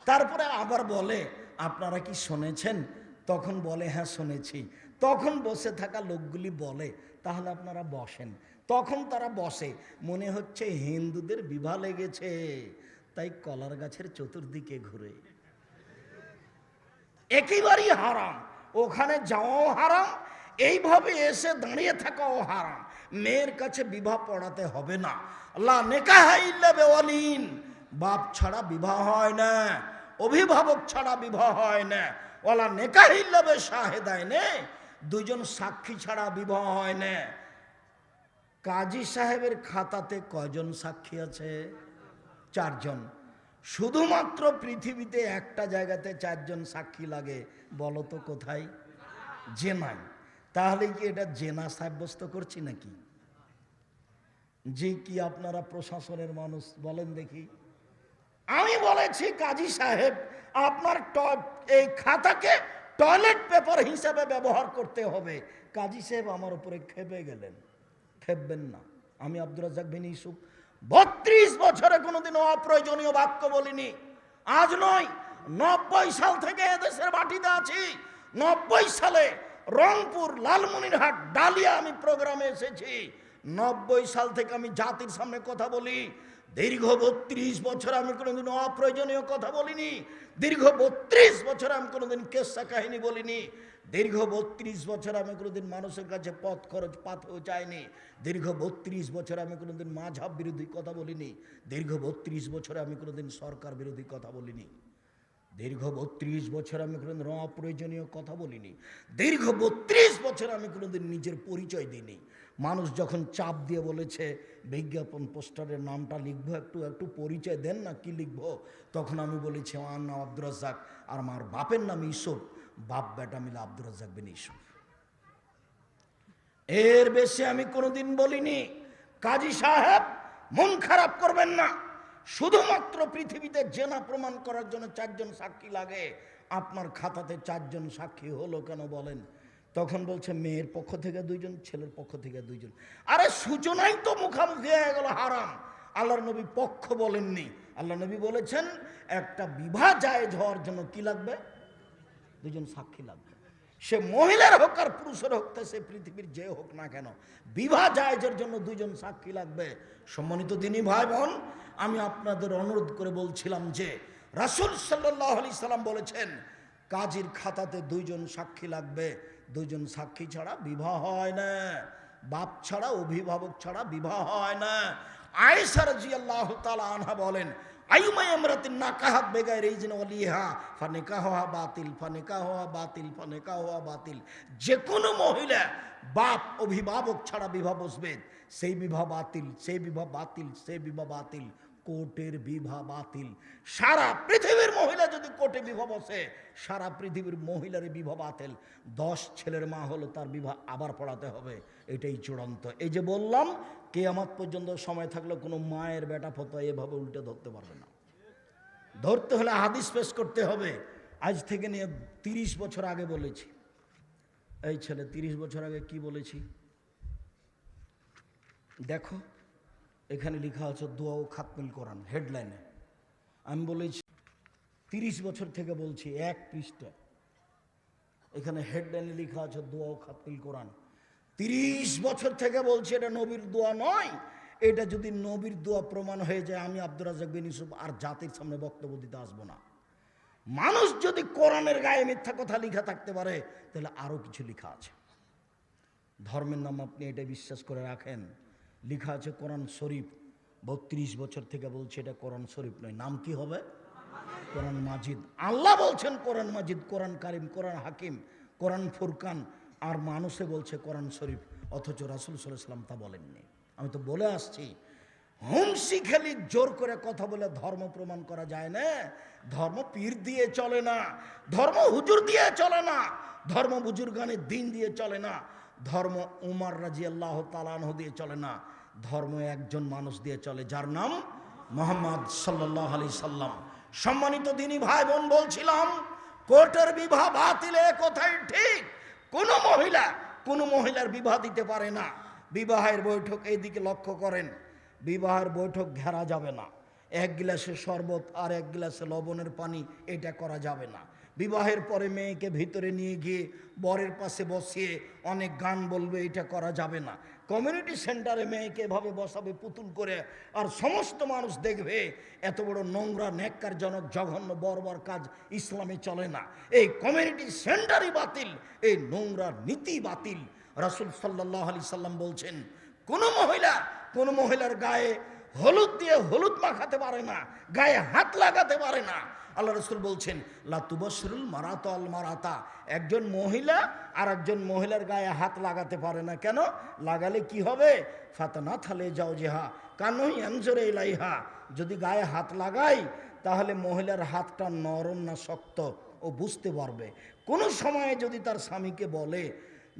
Speaker 1: তারপরে আবার বলে আপনারা কি শুনেছেন? তখন বলে হ্যাঁ শুনেছি। তখন বসে থাকা লোকগুলি বলে তাহলে আপনারা বসেন। তখন তারা বসে, মনে হচ্ছে হিন্দুদের বিবাহ লেগেছে, তাই কলার গাছের চতুর্দিকে ঘুরে। একেবারেই হারাম, ওখানে যাওয়াও হারাম, এইভাবে এসে দাঁড়িয়ে থাকাও হারাম। মেয়ের কাছে বিবাহ পড়াতে হবে না। লা নিকাহ ইল্লা বিওয়ালিন, বাপ ছাড়া বিবাহ হয় না, অভিভাবক ছাড়া বিবাহ হয় না। ওয়ালা নিকাহ ইল্লা বিশাহিদাইন, দুজন সাক্ষী ছাড়া বিবাহ হয় না। কাজী সাহেবের খাতাতে কয়জন সাক্ষী আছে? 4 জন। শুধুমাত্র পৃথিবীতে একটা জায়গাতে 4 জন সাক্ষী লাগে, বলো তো কোথায়? জেনায়। তাহলে কি এটা জেনা সাব্যস্ত করছি নাকি? যে কি আপনারা প্রশাসনের মানুষ, বলেন দেখি। আমি বলেছি কাজী সাহেব আপনার এই খাতাকে টয়লেট পেপার হিসাবে ব্যবহার করতে হবে। কাজী সাহেব আমার উপরে খেপে গেলেন। খেপবেন না, আমি আব্দুর রাজ্জাক বিন ইউসুফ 32 বছরে কোনোদিনও অপ্রয়োজনীয় বাক্য বলিনি। আজ নয়, 90 সাল থেকে এদেশের মাটিতে আছি। 90 সালে রংপুর, লালমনিরহাট, ডালিয়া আমি প্রোগ্রামে এসেছি। 90 সাল থেকে আমি জাতির সামনে কথা বলি। দীর্ঘ 32 বছর আমি কোনোদিন অপ্রয়োজনীয় কথা বলিনি। দীর্ঘ 32 বছর আমি কোনোদিন কেসা কাহিনী বলিনি। দীর্ঘ 32 বছর আমি কোনোদিন মানুষের কাছে পথ খরচ পাথেও চাইনি। দীর্ঘ 32 বছর আমি কোনোদিন মাঝহাব বিরোধী কথা বলিনি। দীর্ঘ 32 বছরে আমি কোনোদিন সরকার বিরোধী কথা বলিনি। দীর্ঘ 32 বছর আমি কোনোদিন অপ্রয়োজনীয় কথা বলিনি। দীর্ঘ 32 বছর আমি কোনোদিন নিজের পরিচয় দিইনি। মানুষ যখন চাপ দিয়ে বলেছে বিজ্ঞাপন পোস্টারের নামটা লিখবো, একটু পরিচয় দেন না, কি লিখবো? তখন আমি বলেছি আমার নাম আব্দুর রাজ্জাক আর আমার বাপের নাম ইউসুফ, বাপ বেটা মিলে আব্দুর রাজ্জাক বিন ইউসুফ। এর বেশি আমি কোনোদিন বলিনি। কাজী সাহেব মন খারাপ করবেন না, শুধুমাত্র পৃথিবীতে জেনা প্রমাণ করার জন্য 4 জন সাক্ষী লাগে। আপনার খাতাতে 4 জন সাক্ষী হলো কেন বলেন? তখন বলছে মেয়ের পক্ষ থেকে 2 জন, ছেলের পক্ষ থেকে 2 জন। আরে সূচনাই তো মুখামুখি হয়ে গেল হারাম। আল্লাহর নবী পক্ষ বলেননি, আল্লাহ নবী বলেছেন একটা বিবাহ জায়েজ হওয়ার জন্য কি লাগবে? 2 জন সাক্ষী লাগবে। সে মহিলার হোক আর পুরুষের হোক, সে পৃথিবীর যে হোক না কেন, বিবাহ জায়েজের জন্য 2 জন সাক্ষী লাগবে। সম্মানিত দিনী ভাই বোন, আমি আপনাদের অনুরোধ করে বলছিলাম যে রাসূল সাল্লাল্লাহু আলাইহি সাল্লাম বলেছেন কাজীর খাতাতে 2 জন সাক্ষী লাগবে। 2 জন সাক্ষী ছাড়া বিবাহ হয় না। বাপ ছাড়া, অভিভাবক ছাড়া বিবাহ হয় না। আয়েশা রাদিয়াল্লাহু তাআলা আনহা বলেন আইয়ুমা ইমরাতিন নাকাহাত বিগাইরি ইজনি ওয়ালিহা ফানিকাহুহা বাতিল, ফানিকাহুহা বাতিল, ফানিকাহুহা বাতিল। যে কোনো মহিলা বাপ অভিভাবক ছাড়া বিবাহ বসবে, সেই বিবাহ বাতিল, সেই বিবাহ বাতিল, সেই বিবাহ বাতিল। কোর্টের বিবাহ বাতিল। সারা পৃথিবীর মহিলা যদি কোর্টে বিবাহ বসে, সারা পৃথিবীর মহিলার বিবাহ বাতিল। 10 ছেলের মা হলো, তার বিবাহ আবার পড়াতে হবে, এটাই চূড়ান্ত। এই যে বললাম, কিয়ামত পর্যন্ত সময় থাকলে কোনো মায়ের বেটা ফতোয়া এভাবে উল্টে ধরতে পারবে না। ধরতে হলে হাদিস পেশ করতে হবে। আজ থেকে নিয়ে 30 বছর আগে বলেছি। এই ছেলে 30 বছর আগে কি বলেছি দেখো, এখানে লেখা আছে দোয়া ও খাতমুল কোরআন হেডলাইনে। আমি বলেছি 30 বছর থেকে বলছি, 1 পৃষ্ঠা এখানে হেডলাইনে লেখা আছে দোয়া ও খাতমুল কোরআন। 30 বছর থেকে বলছি এটা নবীর দোয়া নয়। এটা যদি নবীর দোয়া প্রমাণ হয়ে যায়, আমি আব্দুর রাজ্জাক বিন ইউসুফ আর জাতির সামনে বক্তব্য দিতে আসবো না। মানুষ যদি কোরআনের গায়ে মিথ্যা কথা লেখা থাকতে পারে, তাহলে আরো কিছু লেখা আছে। ধর্মের নাম আপনি এটা বিশ্বাস করে রাখেন, লেখা আছে কোরআন শরীফ। 32 বছর থেকে বলছে এটা কোরআন শরীফ নয়, নাম কি হবে? কোরআন মাজিদ। আল্লাহ বলছেন কোরআন মাজিদ, কোরআন কারিম, কোরআন হাকিম, কোরআন ফুরকান, আর মানুষে বলছে কোরআন শরীফ, অথচ রাসূল সাল্লাল্লাহু আলাইহি ওয়াসাল্লাম তা বলেননি। আমি তো বলে আসছি, হুমসি খেলি জোর করে কথা বলে ধর্ম প্রমাণ করা যায় না। ধর্ম পীর দিয়ে চলে না, ধর্ম হুজুর দিয়ে চলে না, ধর্ম বুজুর্গানের দিন দিয়ে চলে না, ধর্ম উমর রাদিয়াল্লাহু তাআলা আনহু দিয়ে চলে না। ধর্ম একজন মানুষ দিয়ে চলে, যার নাম মুহাম্মদ সাল্লাল্লাহু আলাইহি সাল্লাম। সম্মানিত দিনী ভাই বোন, বলছিলাম কোর্টের বিবাহ বাতিল, কথাই ঠিক। কোন মহিলা কোনো মহিলার বিবাহ দিতে পারে না। বিবাহের বৈঠক এইদিকে লক্ষ্য করেন, বিবাহের বৈঠক ঘেরা যাবে না। এক গ্লাসে শরবত আর এক গ্লাসে লবণের পানি, এটা করা যাবে না। বিবাহের পরে মেয়েকে ভিতরে নিয়ে গিয়ে বরের পাশে বসিয়ে অনেক গান বলবে, এটা করা যাবে না। কমিউনিটি সেন্টারে মেয়েকে এভাবে বসাবে পুতুল করে, আর সমস্ত মানুষ দেখবে। এত বড় নোংরা, ন্যাক্কারজনক, জঘন্য, বর্বর কাজ ইসলামে চলে না। এই কমিউনিটি সেন্টারই বাতিল, এই নোংরা নীতি বাতিল। রাসূল সাল্লাল্লাহু আলাইহি সাল্লাম বলছেন, কোনো মহিলার গায়ে হলুদ দিয়ে হলুদ মাখাতে পারে না, গায়ে হাত লাগাতে পারে না। আল্লাহ রাসূল বলছেন, লা তুবাশশিরুল মারাতা আল মারাতা, একজন মহিলা আর একজন মহিলার গায়ে হাত লাগাতে পারে না। কেন? লাগালে কি হবে? ফাতানাথালে জাওজিহা কান্নু ইয়ানজুরু ইলাইহা, যদি গায়ে হাত লাগাই তাহলে মহিলার হাতটা নরম না শক্ত ও বুঝতে পারবে। কোন সময়ে যদি তার স্বামীকে বলে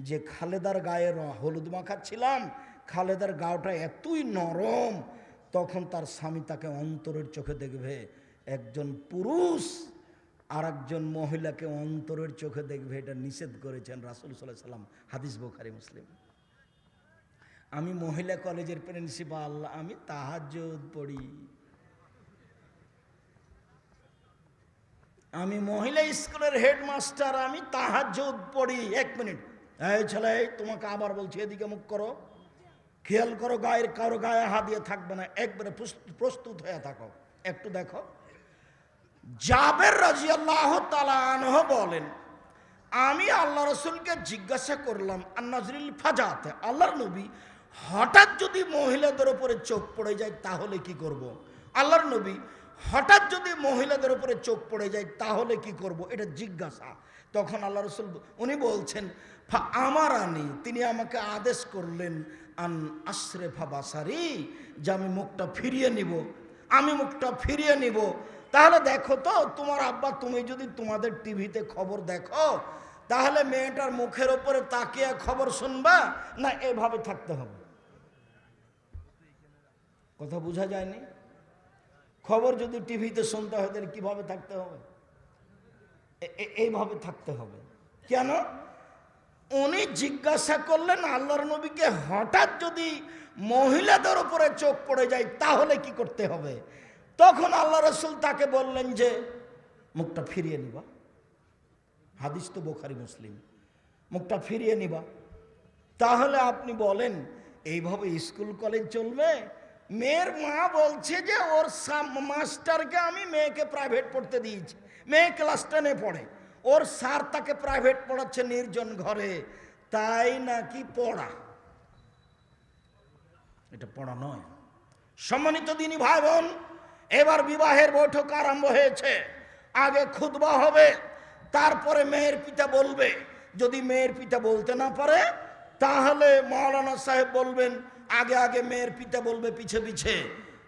Speaker 1: যে খালেদার গায়ে হলুদ মাখাচ্ছিলাম, খালেদার গাওটা এতই নরম, তখন তার স্বামী তাকে অন্তরের চোখে দেখবে। একজন পুরুষ আর একজন মহিলাকে অন্তরের চোখে দেখবে, এটা নিষেধ করেছেন রাসূল সাল্লাল্লাহু আলাইহি সাল্লাম। হাদিস বুখারী মুসলিম। আমি মহিলা কলেজের প্রিন্সিপাল, আমি তাহাজ্জুদ পড়ি। আমি মহিলা স্কুলের হেডমাস্টার, আমি তাহাজ্জুদ পড়ি। এক মিনিট, এই ছেলে, তোমাকে আবার বলছি, এদিকে মুখ করো, খেয়াল করো, গায়ের কারো গায়ে হাত দিয়ে থাকবে না, একবারে প্রস্তুত হয়ে থাকো। একটু দেখো, জাবের রাদিয়াল্লাহু তাআলা আনহু বলেন, আমি আল্লাহ রাসূলকে জিজ্ঞাসা করলাম, আন-নাজরিল ফাজাতে, আল্লাহর নবী, হঠাৎ যদি মহিলাদের উপরে চোখ পড়ে যায় তাহলে কি করব? আল্লাহর নবী, হঠাৎ যদি মহিলাদের উপরে চোখ পড়ে যায় তাহলে কি করব? এটা জিজ্ঞাসা। তখন আল্লাহ রাসূল উনি বলছেন, আমারানি, তিনি আমাকে আদেশ করলেন, আন আশরেফা বাসারি, যে আমি মুখটা ফিরিয়ে নিব, আমি মুখটা ফিরিয়ে নিব। তাহলে দেখো তো, তোমার আব্বা, তুমি যদি তোমাদের টিভিতে খবর দেখো, তাহলে মেয়েটার মুখের ওপরে তাকিয়ে খবর শুনবা না এভাবে থাকতে হবে? কথা বোঝা যায়নি? খবর যদি টিভিতে শুনতে হয় তাহলে কিভাবে থাকতে হবে? এইভাবে থাকতে হবে। কেন? উনি জিজ্ঞাসা করলেন আল্লাহর নবীকে, হঠাৎ যদি মহিলাদের উপরে চোখ পড়ে যায় তাহলে কি করতে হবে? তখন আল্লাহ রাসূল তাকে বললেন যে মুখটা ফিরিয়ে নিবা। হাদিস তো বুখারী মুসলিম। মুখটা ফিরিয়ে নিবা। তাহলে আপনি বলেন, এইভাবে স্কুল কলেজ চলবে? মেয়ের মা বলছে যে ওর মাস্টারকে আমি মেয়েকে প্রাইভেট পড়তে দিয়েছি, মেয়ে ক্লাস 10-এ পড়ে, ওর স্যার তাকে প্রাইভেট পড়াচ্ছে নির্জন ঘরে, তাই নাকি পড়া? এটা পড়া নয়। সম্মানিত দিনী ভাই বোন, এবার বিবাহের বৈঠক আরম্ভ হয়েছে। আগে খুতবা হবে, তারপরে মেয়ের পিতা বলবে। যদি মেয়ের পিতা বলতে না পারে তাহলে মাওলানা সাহেব বলবেন, আগে আগে মেয়ের পিতা বলবে পিছে পিছে,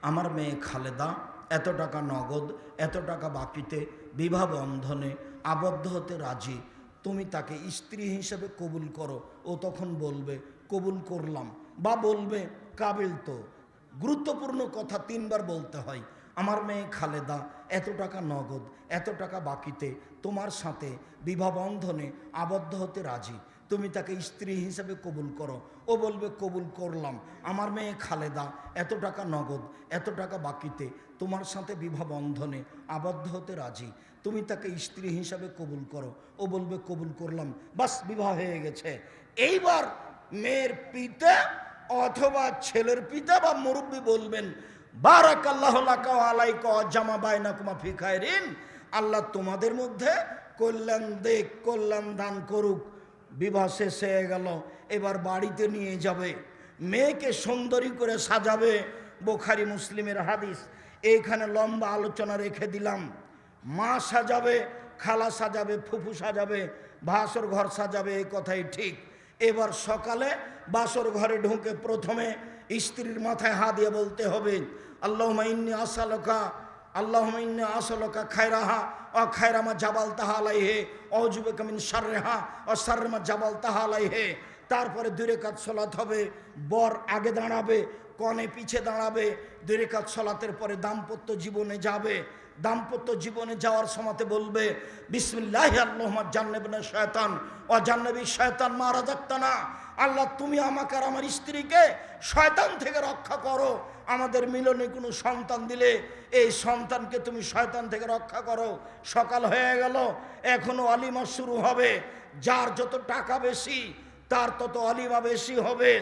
Speaker 1: আমার মেয়ে খালেদা এত টাকা নগদ, এত টাকা বাকিতে বিবাহ বন্ধনে আবদ্ধ হতে রাজি, তুমি তাকে স্ত্রী হিসেবে কবুল করো। ও তখন বলবে কবুল করলাম, বা বলবে কাবিল তো। গুরুত্বপূর্ণ কথা 3 বার বলতে হয়। আমার মেয়ে খালেদা এত টাকা নগদ, এত টাকা বাকিতে তোমার সাথে বিবাহ বন্ধনে আবদ্ধ হতে রাজি, তুমি তাকে স্ত্রী হিসেবে কবুল করো। ও বলবে কবুল করলাম। আমার মেয়ে খালেদা এত টাকা নগদ, এত টাকা বাকিতে তোমার সাথে বিবাহ বন্ধনে আবদ্ধ হতে রাজি, তুমি তাকে স্ত্রী হিসাবে কবুল করো। ও বলবে কবুল করলাম। বাস, বিবাহ হয়ে গেছে। এইবার মেয়ের পিতা অথবা ছেলের পিতা বা মুরব্বী বলবেন, বারাকাল্লাহু লাকা ওয়া আলাইকা ওয়া জামা বাইনাকুমা ফি খায়রিন, আল্লাহ তোমাদের মধ্যে কল্যাণ দেখ, কল্যাণ দান করুক। বিবাহ শেষ হয়ে গেল, এবার বাড়িতে নিয়ে যাবে, মেয়েকে সুন্দরী করে সাজাবে। বুখারী মুসলিমের হাদিস। এইখানে লম্বা আলোচনা রেখে দিলাম। মা সাজাবে, খালা সাজাবে, ফুফু সাজাবে, ভাসর ঘর সাজাবে, এই কথাই ঠিক। এবার সকালে বাসর ঘরে ঢুকে প্রথমে স্ত্রীর মাথায় হাত দিয়ে বলতে হবে, আল্লাহুম্মা ইন্নী আসআলুকা, আল্লাহুম্মা ইন্নী আসআলুকা খায়রাহা ওয়া খায়রা মা জাবালতাহা আলাইহি ওয়া আউযুবিকা মিন শাররিহা ওয়া শাররি মা জাবালতাহা আলাইহি। তারপরে 2 রাকাত সালাত হবে। বর আগে দাঁড়াবে, কনে পিছে দাঁড়াবে, 2 রাকাত সালাতের পরে দাম্পত্য জীবনে যাবে। দাম্পত্য জীবনে যাওয়ার সময়তে বলবে বিসমিল্লাহি আল্লাহুম্মা জান্নিবনা শায়তান ওয়া জান্নিবি শায়তান মা রাযাকতানা। আল্লাহ তুমি আমাকে আর আমার স্ত্রীকে শয়তান থেকে রক্ষা করো। আমাদের মিলনে কোনো সন্তান দিলে এই সন্তানকে তুমি শয়তান থেকে রক্ষা করো। সকাল হয়ে গেল, এখনো অলিমা শুরু হবে। যার যত টাকা বেশি তার তত অলিমা বেশি হবে।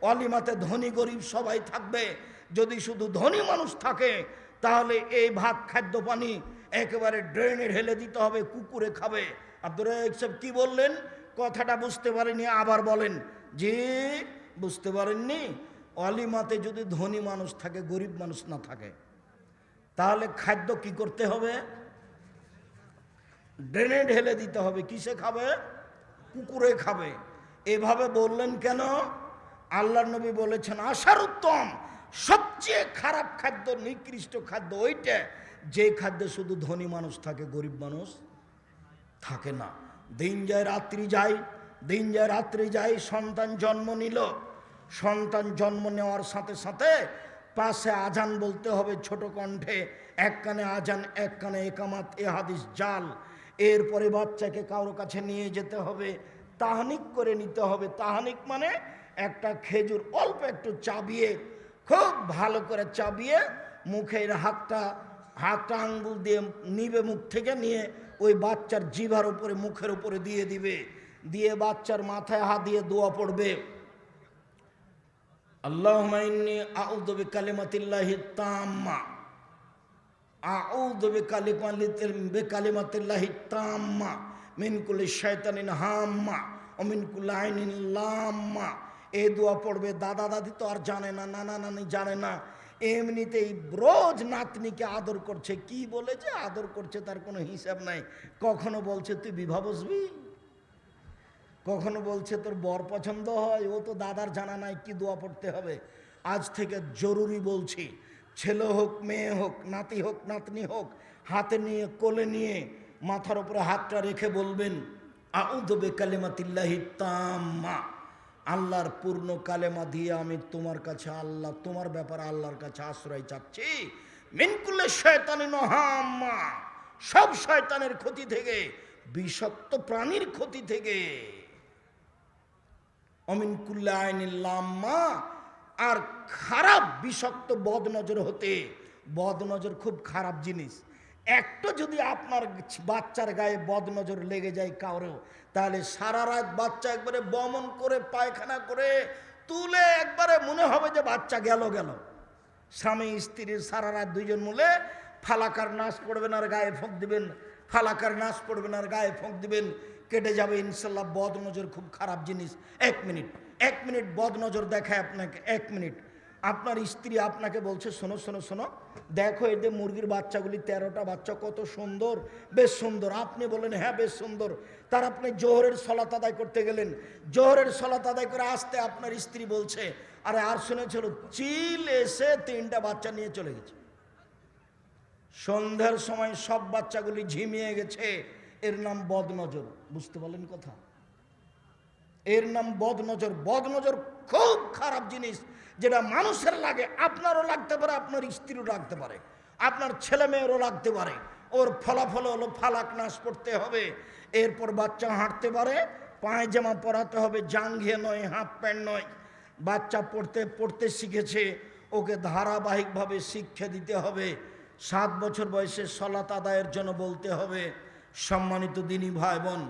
Speaker 1: অলিমাতে ধনী গরিব সবাই থাকবে। যদি শুধু ধনী মানুষ থাকে তাহলে এই ভাত খাদ্য পানি একেবারে ড্রেনে ঢেলে দিতে হবে, কুকুরে খাবে। আব্দুর রাজ্জাক সাহেব কি বললেন? কথাটা বুঝতে পারেনি, আবার বলেন। জি, বুঝতে পারেননি? অলিমাতে যদি ধনী মানুষ থাকে, গরিব মানুষ না থাকে, তাহলে খাদ্য কি করতে হবে? ড্রেনে ঢেলে দিতে হবে। কিসে খাবে? কুকুরে খাবে। এভাবে বললেন কেন? আল্লাহর নবী বলেছেন আশার উত্তম, সবচেয়ে খারাপ খাদ্য, নিকৃষ্ট খাদ্য ওইটা যে খাদ্যে শুধু ধনী মানুষ থাকে, গরিব মানুষ থাকে না। দিন যায় রাত্রি যায়, দিন যায় রাত্রি যায়। সন্তান জন্ম নিল, সন্তান জন্ম নেওয়ার সাথে সাথে পাশে আজান বলতে হবে ছোট কণ্ঠে। এক কানে আজান, এক কানে একামাত, এ হাদিস জাল। এরপরে বাচ্চাকে কারো কাছে নিয়ে যেতে হবে, তাহানিক করে নিতে হবে। তাহানিক মানে একটা খেজুর অল্প একটু চাবিয়ে, খুব ভালো করে চাবিয়ে মুখের হাতটা আঙ্গুল দিয়ে নিবে, মুখ থেকে নিয়ে ওই বাচ্চার জিভার উপরে, মুখের উপরে দিয়ে দিবে। দিয়ে বাচ্চার মাথায় হাত দিয়ে দোয়া পড়বে, আল্লাহুম্মা ইন্নী আউযু বিকালিমাতিল্লাহি তাম্মা, আউযু বিকালিমাতিল্লাহি তাম্মা মিন কুল্লি শাইতানিন হাম্মা ওয়া মিন কুল্লি আইনিন লাম্মা। এই দোয়া পড়বে। দাদা দাদি তো আর জানে না, নানা নানি জানে না, এমনিতেই রোজ নাতনিকে আদর করছে। কি বলে যে আদর করছে তার কোনো হিসাব নাই। কখনো বলছে তুই বিবাহ বসবি, কখনো বলছে তোর বর পছন্দ হয়। ও তো দাদার জানা নাই কি দোয়া পড়তে হবে। আজ থেকে জরুরি বলছি, ছেলে হোক মেয়ে হোক, নাতি হোক নাতনি হোক, হাতে নিয়ে কোলে নিয়ে মাথার উপরে হাতটা রেখে বলবেন আউযু বিকালিমাতিল্লাহি তাম্মা, আল্লাহর পূর্ণ কালেমা দিয়ে আমি তোমার কাছে, আল্লাহ তোমার ব্যাপারে আল্লাহর কাছে আশ্রয় চাচ্ছি। মিন কুল্লি শাইতানিন হাম্মা, সব শয়তানের ক্ষতি থেকে, বিষাক্ত প্রাণীর ক্ষতি থেকে। অমিন কুল্লি আইনিন লাম্মা, আর খারাপ বিষাক্ত বদনজর হতে। বদনজর খুব খারাপ জিনিস। একটু যদি আপনার বাচ্চার গায়ে বদনজর লেগে যায় কারো, তাহলে সারা রাত বাচ্চা একবারে বমন করে পায়খানা করে তুলে একবারে মনে হবে যে বাচ্চা গেল। স্বামী স্ত্রীর সারা রাত দুইজন মিলে ফালাকার নাশ পড়বেন আর গায়ে ফোঁক দিবেন, ফালাকার নাশ পড়বেন আর গায়ে ফোঁক দিবেন, কেটে যাবে ইনশাল্লাহ। বদনজর খুব খারাপ জিনিস। 1 মিনিট বদনজর দেখায় আপনাকে। 1 মিনিট। আপনার স্ত্রী আপনাকে বলছে শোনো শোনো শোনো, দেখো এই যে মুরগির বাচ্চাগুলি 13টা বাচ্চা কত সুন্দর, বেশ সুন্দর। আপনি বলেন হ্যাঁ বেশ সুন্দর। তার আপনি জোহরের সলাত আদায় করতে গেলেন, জোহরের সলাত আদায় করে আসতে আপনার স্ত্রী বলছে আরে আর শুনেছিল চিল এসে 3টা বাচ্চা নিয়ে চলে গেছে। সন্ধ্যার সময় সব বাচ্চাগুলি ঝিমিয়ে গেছে। এর নাম বদনজর। বুঝতে পারলেন কথা? এর নাম বদনজর। বদনজর খুব খারাপ জিনিস, যেটা মানুষের লাগে, আপনারও লাগতে পারে, আপনার স্ত্রীরও লাগতে পারে, আপনার ছেলে মেয়েরও লাগতে পারে। ওর ফলাফল হলো ফালাক নাশ করতে হবে। এরপর বাচ্চা হাঁটতে পারে, পায়জামা পরাতে হবে, জাঙ্ঘিয়ে নয়, হাফ প্যান্ট নয়। বাচ্চা পড়তে শিখেছে, ওকে ধারাবাহিকভাবে শিক্ষা দিতে হবে। 7 বছর বয়সে সলাত আদায়ের জন্য বলতে হবে। সম্মানিত দিনী ভাই বোন,